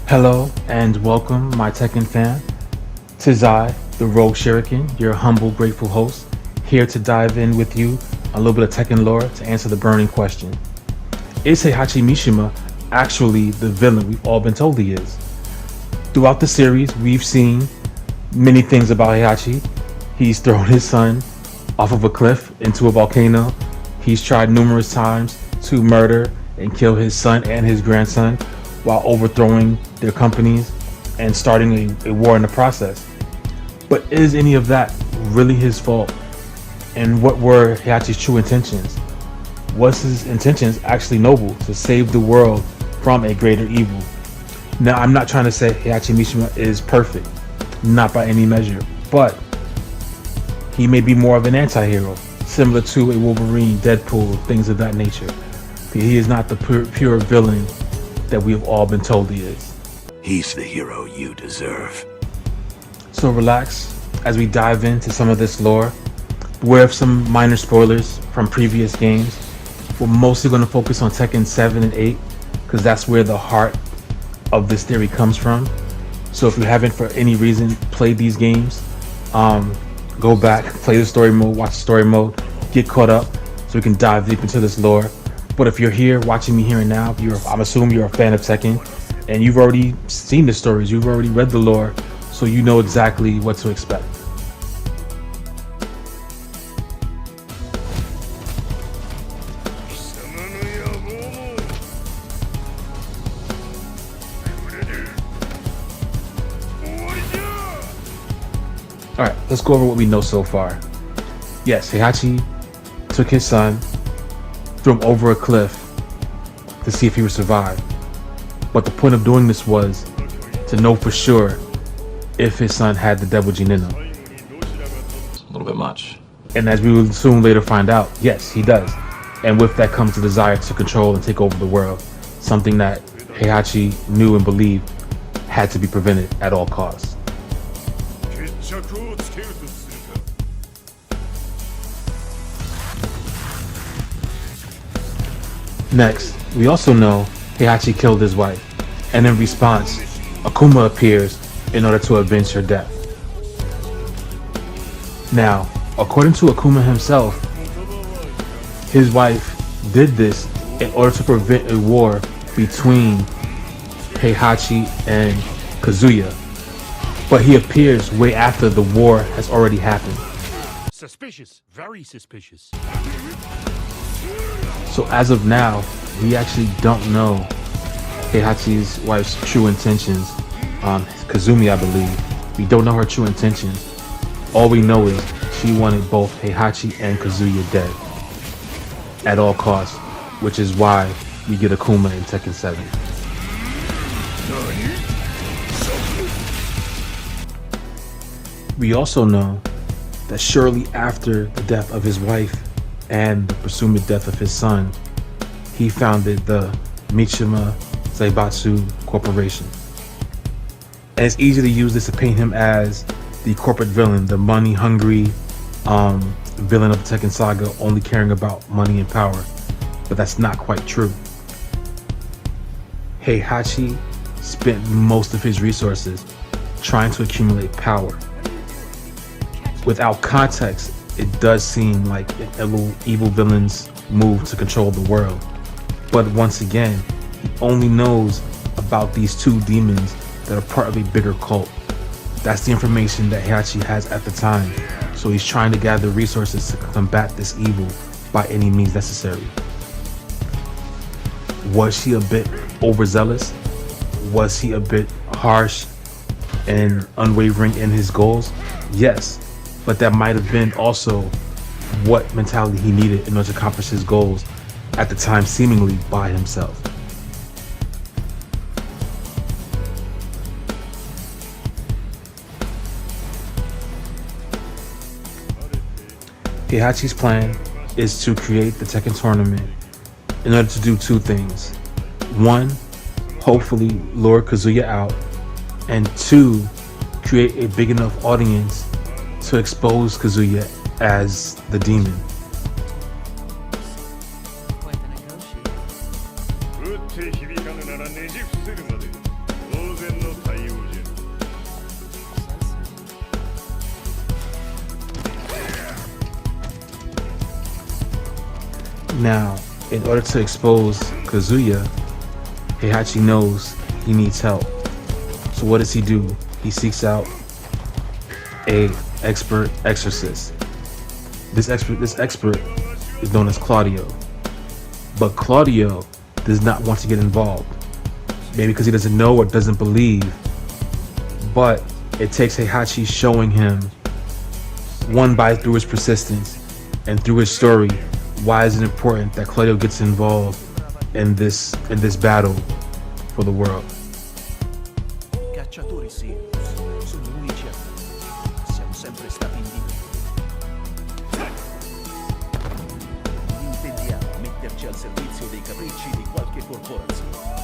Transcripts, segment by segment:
Hello and welcome, my Tekken fan. Tis I, the Rogue Shuriken, your humble, grateful host, here to dive in with you a little bit of Tekken lore to answer the burning question. Is Heihachi Mishima actually the villain we've all been told he is? Throughout the series, we've seen many things about Heihachi. He's thrown his son off of a cliff into a volcano. He's tried numerous times to murder and kill his son and his grandson while overthrowing their companies and starting a war in the process. But is any of that really his fault? And what were Heihachi's true intentions? Was his intentions actually noble to save the world from a greater evil? Now, I'm not trying to say Heihachi Mishima is perfect, not by any measure, but he may be more of an anti-hero, similar to a Wolverine, Deadpool, things of that nature. But he is not the pure villain that we have all been told he is. He's the hero you deserve. So relax as we dive into some of this lore. Beware of some minor spoilers from previous games. We're mostly going to focus on Tekken 7 and 8 because that's where the heart of this theory comes from. So if you haven't for any reason played these games, go back, play the story mode, watch the story mode, get caught up so we can dive deep into this lore. But if you're here watching me here and now, I'm assuming you're a fan of Tekken and you've already seen the stories, you've already read the lore, so you know exactly what to expect. Alright, let's go over what we know so far. Yes, Heihachi took his son, threw him over a cliff to see if he would survive. But the point of doing this was to know for sure if his son had the devil gene in him. It's a little bit much. And as we will soon later find out, yes, he does. And with that comes the desire to control and take over the world, something that Heihachi knew and believed had to be prevented at all costs. Next, we also know Heihachi killed his wife, and in response, Akuma appears in order to avenge her death. Now, according to Akuma himself, his wife did this in order to prevent a war between Heihachi and Kazuya, but he appears way after the war has already happened. Suspicious, very suspicious. So as of now, we actually don't know Heihachi's wife's true intentions. Kazumi, I believe. We don't know her true intentions. All we know is she wanted both Heihachi and Kazuya dead at all costs, which is why we get Akuma in Tekken 7. We also know that shortly after the death of his wife and the presumed death of his son, he founded the Mishima Zaibatsu Corporation. And it's easy to use this to paint him as the corporate villain, the money-hungry villain of the Tekken saga, only caring about money and power. But that's not quite true. Heihachi spent most of his resources trying to accumulate power. Without context, it does seem like an evil villain's move to control the world. But once again, he only knows about these two demons that are part of a bigger cult. That's the information that Heihachi has at the time. So he's trying to gather resources to combat this evil by any means necessary. Was he a bit overzealous? Was he a bit harsh and unwavering in his goals? Yes. But that might have been also what mentality he needed in order to accomplish his goals at the time, seemingly by himself. Heihachi's plan is to create the Tekken tournament in order to do two things. One, hopefully lure Kazuya out, and two, create a big enough audience to expose Kazuya as the demon. Now, in order to expose Kazuya, Heihachi knows he needs help. So what does he do? He seeks out a expert exorcist. This expert is known as Claudio. But Claudio does not want to get involved. Maybe because he doesn't know or doesn't believe. But it takes Heihachi showing him, one, by through his persistence and through his story, why is it important that Claudio gets involved in this battle for the world. Cacciatori serious sono unici a noi. Siamo sempre stati in vita. Non intendiamo metterci al servizio dei capricci di qualche corporazione.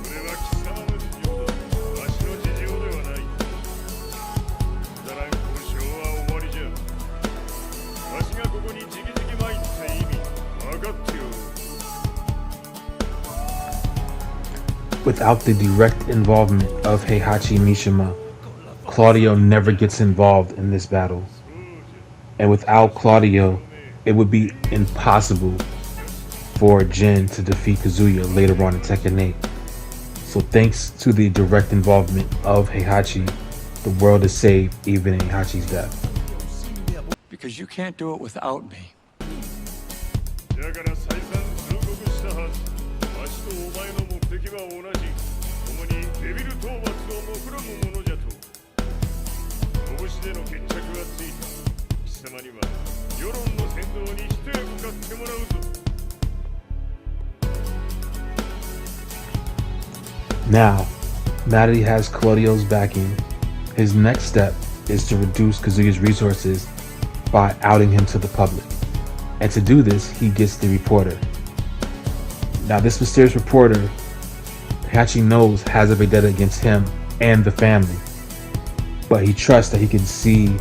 これは貴様の事情だ。わしの事情ではない。くだらん交渉は終わりじゃ。わしがここにじきじき参った意味分かっておる。 Without the direct involvement of Heihachi Mishima, Claudio never gets involved in this battle. And without Claudio, it would be impossible for Jin to defeat Kazuya later on in Tekken 8. So thanks to the direct involvement of Heihachi, the world is saved even in Heihachi's death. Because you can't do it without me. だから再三通告したはず。わしとお前の目的は同じ。共にデビル討伐を目論むものじゃと。拳での決着はついた。貴様には世論の先導に一役買ってもらうぞ。 Now that he has Claudio's backing, his next step is to reduce Kazuya's resources by outing him to the public. And to do this, he gets the reporter. Now this mysterious reporter, Heihachi knows has a vendetta against him and the family. But he trusts that he can see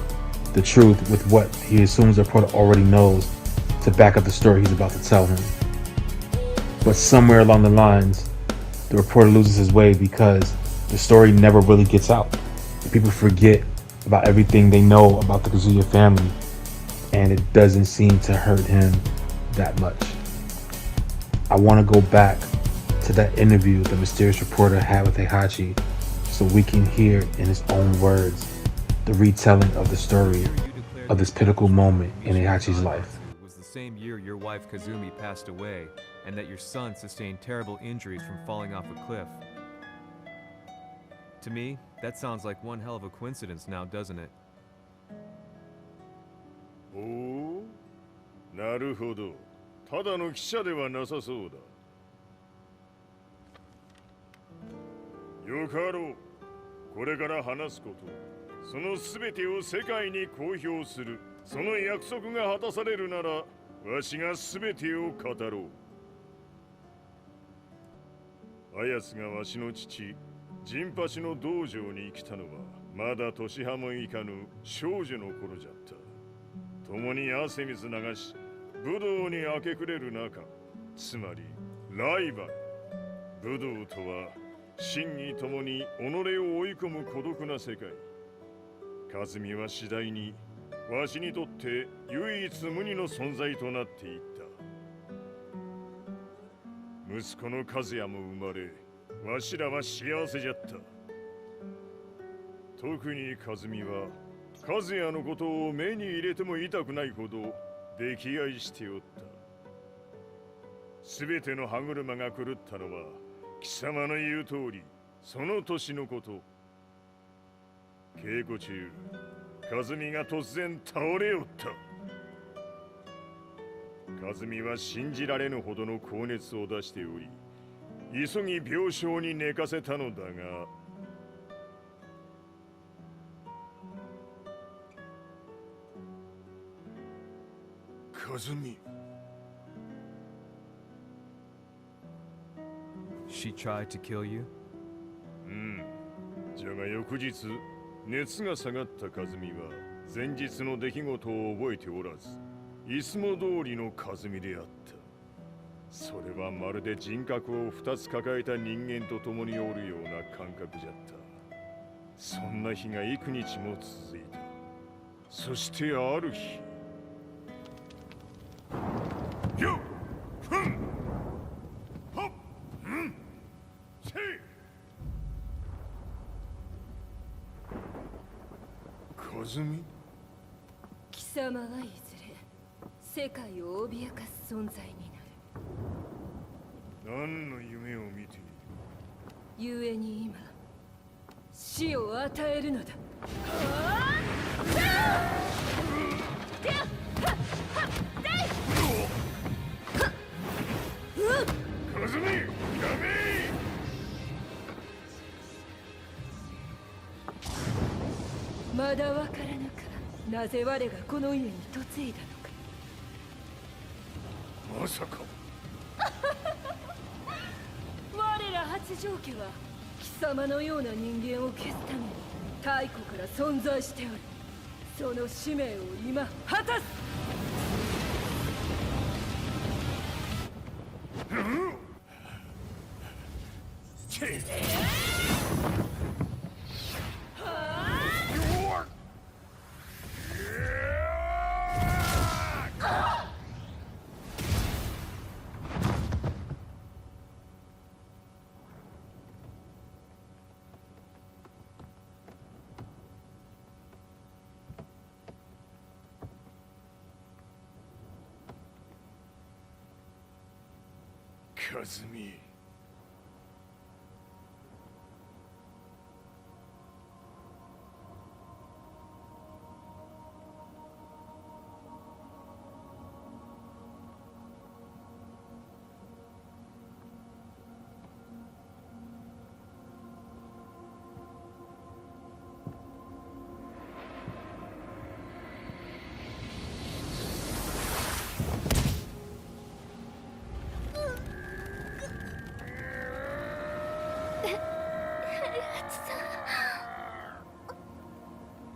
the truth with what he assumes the reporter already knows to back up the story he's about to tell him. But somewhere along the lines, the reporter loses his way because the story never really gets out. People forget about everything they know about the Kazuya family, and it doesn't seem to hurt him that much. I want to go back to that interview the mysterious reporter had with Heihachi so we can hear in his own words the retelling of the story of this pivotal moment in Heihachi's life. It was the same year your wife Kazumi passed away, and that your son sustained terrible injuries from falling off a cliff. To me, that sounds like one hell of a coincidence now, doesn't it? おお、なるほど。ただの記者ではなさそうだ。よかろう。これから話すこと、そのすべてを世界に公表する。その約束が果たされるなら、わしがすべてを語ろう。あやつがわしの父、ジンパシの道場に来たのは、まだ年端もいかぬ少女の頃じゃった。共に汗水流し、武道に明け暮れる中、つまりライバル。武道とは真に共に己を追い込む孤独な世界。和美は次第にわしにとって唯一無二の存在となっていった。息子の和也も生まれ、わしらは幸せじゃった。特に和美は和也のことを目に入れても痛くないほど溺愛しておった。すべての歯車が狂ったのは貴様の言う通り、その年のこと。稽古中、和美が突然倒れおった。和美は信じられぬほどの高熱を出しており、急ぎ病床に寝かせたのだが、和美。She tried to kill you? じゃが翌日、熱が下がった和美は前日の出来事を覚えておらず、いつも通りの和美であった。それはまるで人格を2つ抱えた人間と共におるような感覚じゃった。そんな日が幾日も続いた。そしてある日。よふんほっんせいカズミ貴様はいずれ世界を脅かす存在になる。何の夢を見ている故に今死を与えるのだ。カズミやめまだわからぬか、なぜ我がこの家に嫁いだのか。まさか我ら八丈家は貴様のような人間を消すために太古から存在しており、その使命を今果たす。カズミ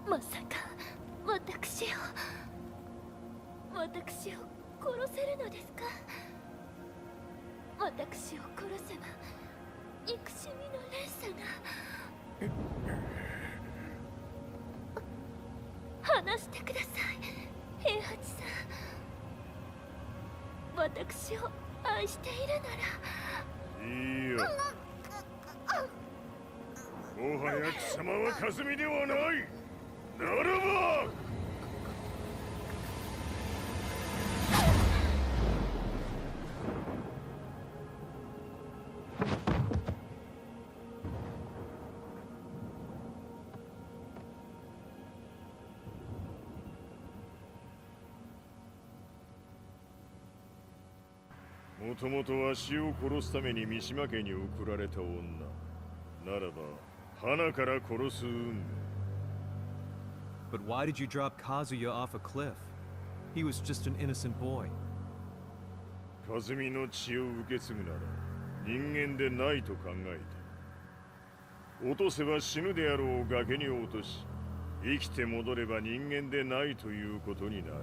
まさか私を殺せるのですか。私を殺せば憎しみの連鎖が。話してください、平八さん。私を愛しているなら。いいやもはや貴様はカズミではない。ならばもともとわしを殺すために三島家に送られた女ならば花から殺す運命。 But why did you drop Kazuya off a cliff? He was just an innocent boy. カズミの血を受け継ぐなら人間でないと考えた。落とせば死ぬであろう崖に落とし、生きて戻れば人間でないということになる。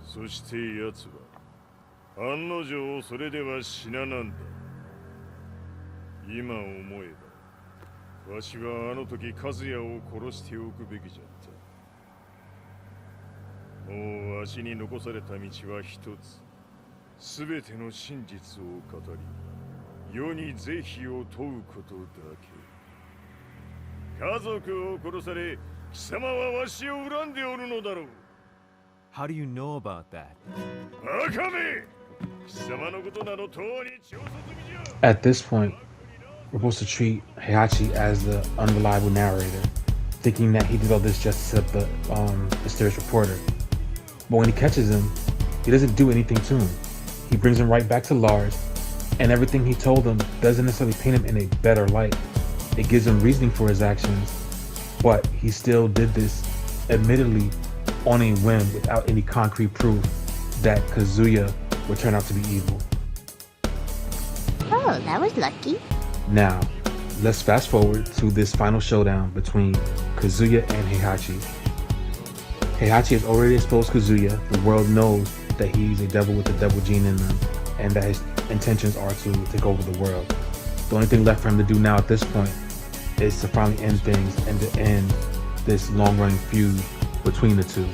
そして奴は案の定それでは死ななんだ。今思えばわしはあの時和也を殺しておくべきじゃった。もうわしに残された道は一つ。すべての真実を語り、世に是非を問うことだけ。家族を殺され、貴様はわしを恨んでおるのだろう。 How do you know about that? バカめ！貴様のことなどとうに調査済みじゃ。 At this point, we're supposed to treat Heihachi as the unreliable narrator, thinking that he did all this just to set up the mysterious reporter. But when he catches him, he doesn't do anything to him. He brings him right back to Lars, and everything he told him doesn't necessarily paint him in a better light. It gives him reasoning for his actions, but he still did this, admittedly, on a whim without any concrete proof that Kazuya would turn out to be evil. Oh, that was lucky. Now, let's fast forward to this final showdown between Kazuya and Heihachi. Heihachi has already exposed Kazuya. The world knows that he's a devil with the devil gene in them, and that his intentions are to take over the world. The only thing left for him to do now at this point is to finally end things and to end this long-running feud between the two.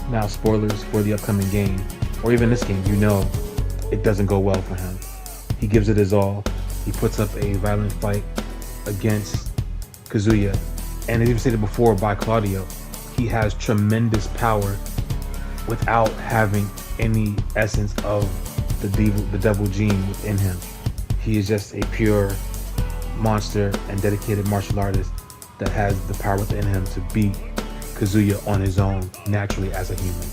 Now, spoilers for the upcoming game, or even this game, you know it doesn't go well for him. He gives it his all. He puts up a violent fight against Kazuya. And as even stated before by Claudio, he has tremendous power without having any essence of the devil gene within him. He is just a pure monster and dedicated martial artist that has the power within him to beat Kazuya on his own, naturally as a human.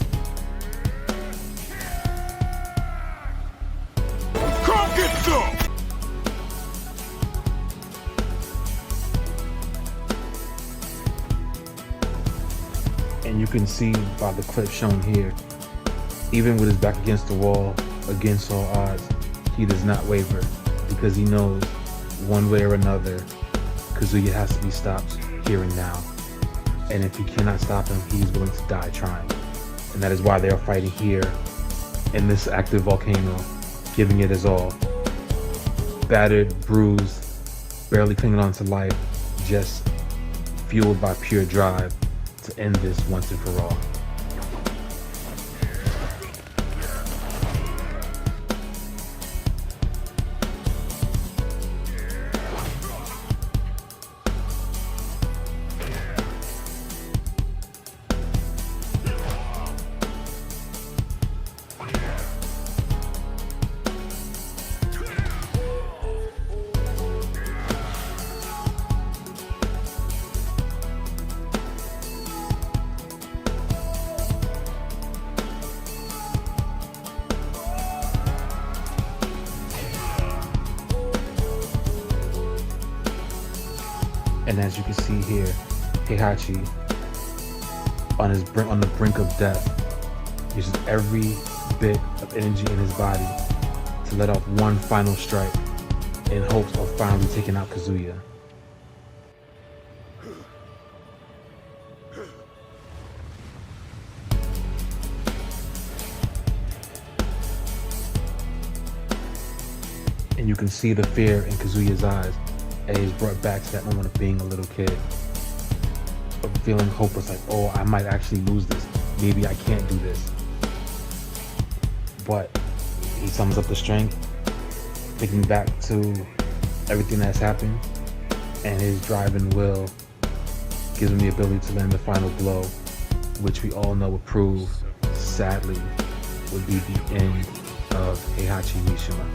Come get some! And you can see by the clip shown here, even with his back against the wall, against all odds, he does not waver, because he knows one way or another Kazuya has to be stopped here and now. And if he cannot stop him, he's willing to die trying. And that is why they are fighting here in this active volcano, giving it his all. Battered, bruised, barely clinging on to life, just fueled by pure drive to end this once and for all. And as you can see here, Heihachi, on the brink of death, uses every bit of energy in his body to let off one final strike in hopes of finally taking out Kazuya. And you can see the fear in Kazuya's eyes as he's brought back to that moment of being a little kid, of feeling hopeless, like, oh, I might actually lose this. Maybe I can't do this. But he summons up the strength, thinking back to everything that's happened, and his drive and will gives him the ability to land the final blow, which we all know would prove, sadly, would be the end of Heihachi Mishima.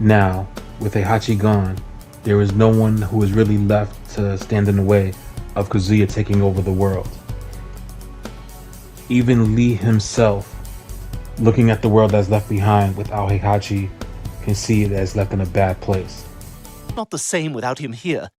Now, with Heihachi gone, there is no one who is really left to stand in the way of Kazuya taking over the world. Even Lee himself, looking at the world that's left behind without Heihachi, can see it as left in a bad place. Not the same without him here.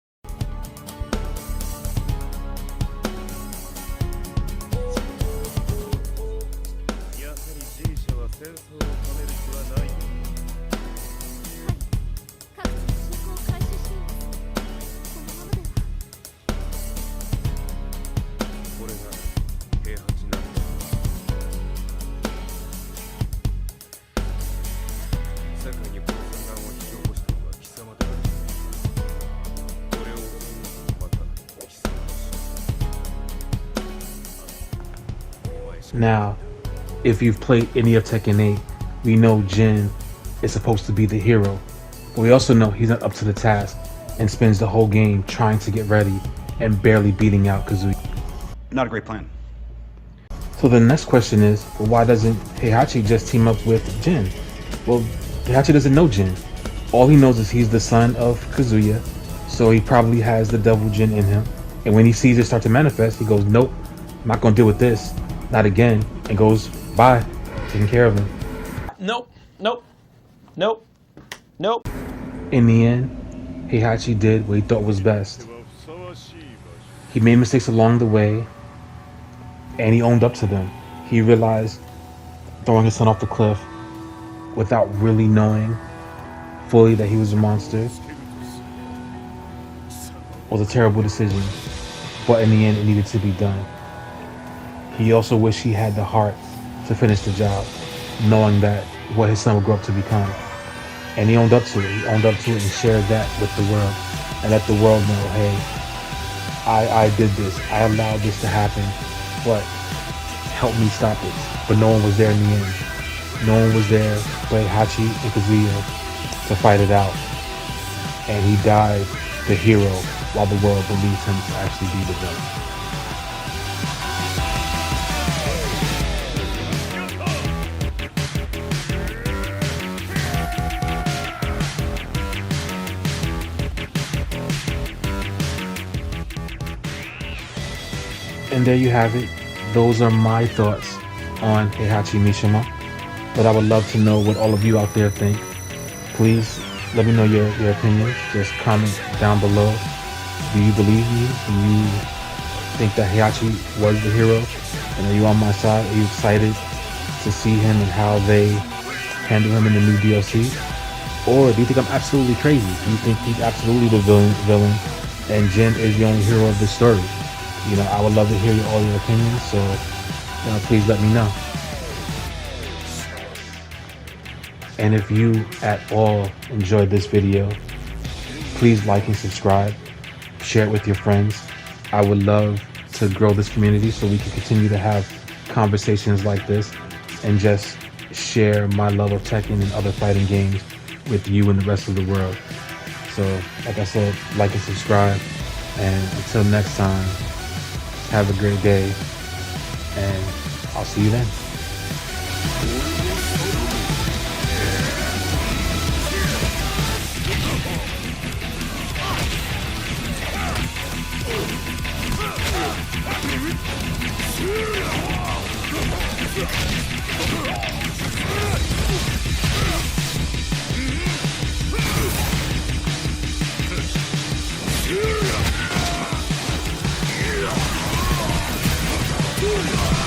Now, if you've played any of Tekken 8, we know Jin is supposed to be the hero, but we also know he's not up to the task and spends the whole game trying to get ready and barely beating out Kazuya. Not a great plan. So the next question is, well, why doesn't Heihachi just team up with Jin? Well, Heihachi doesn't know Jin. All he knows is he's the son of Kazuya, so he probably has the devil Jin in him. And when he sees it start to manifest, he goes, nope, I'm not gonna deal with this, not again, and goes, bye, taking care of him. Nope, nope, nope, nope. In the end, Heihachi did what he thought was best. He made mistakes along the way, and he owned up to them. He realized throwing his son off the cliff without really knowing fully that he was a monster was a terrible decision, but in the end it needed to be done. He also wished he had the heart to finish the job, knowing that what his son would grow up to become. And he owned up to it. He owned up to it and shared that with the world, and let the world know, hey, I did this, I allowed this to happen, but help me stop it. But no one was there in the end. No one was there but Heihachi and Kazuya to fight it out. And he died the hero while the world believes him to actually be the villain. And there you have it. Those are my thoughts on Heihachi Mishima. But I would love to know what all of you out there think. Please let me know your opinions. Just comment down below. Do you believe me? Do you think that Heihachi was the hero? And are you on my side? Are you excited to see him and how they handle him in the new DLC? Or do you think I'm absolutely crazy? Do you think he's absolutely the villain and Jin is the only hero of this story? You know, I would love to hear all your opinions, so please let me know. And if you at all enjoyed this video, please like and subscribe. Share it with your friends. I would love to grow this community so we can continue to have conversations like this and just share my love of Tekken and other fighting games with you and the rest of the world. So, like I said, like and subscribe. And until next time, have a great day, and I'll see you then. Yeah.